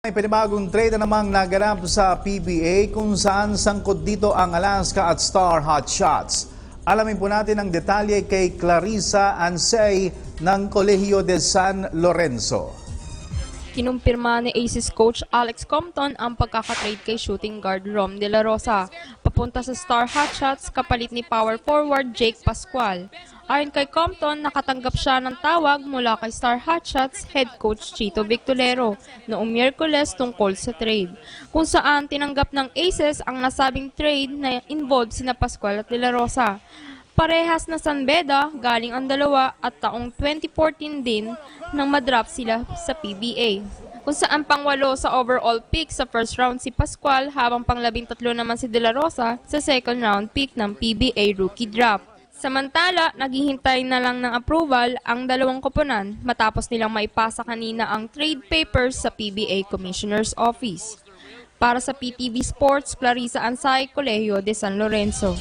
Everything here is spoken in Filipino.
May panibagong trade na namang naganap sa PBA kung saan sangkot dito ang Alaska at Star Hot Shots. Alamin po natin ang detalye kay Clarissa Ansay ng Colegio de San Lorenzo. Kinumpirma ni Aces coach Alex Compton ang pagkakatrade kay shooting guard Rom De La Rosa papunta sa Star Hot Shots kapalit ni power forward Jake Pascual. Ayon kay Compton, nakatanggap siya ng tawag mula kay Star Hot Shots head coach Chito Victolero noong Miyerkules tungkol sa trade, kung saan tinanggap ng Aces ang nasabing trade na involved sina Pascual at De La Rosa. Parehas na San Beda, galing ang dalawa at taong 2014 din nang madrop sila sa PBA. Kung saan pang-8 sa overall pick sa first round si Pascual habang pang-13 naman si De La Rosa sa second round pick ng PBA rookie draft. Samantala, naghihintay na lang ng approval ang dalawang koponan matapos nilang maipasa kanina ang trade papers sa PBA Commissioner's Office. Para sa PTV Sports, Clarissa Ansay, Colegio de San Lorenzo.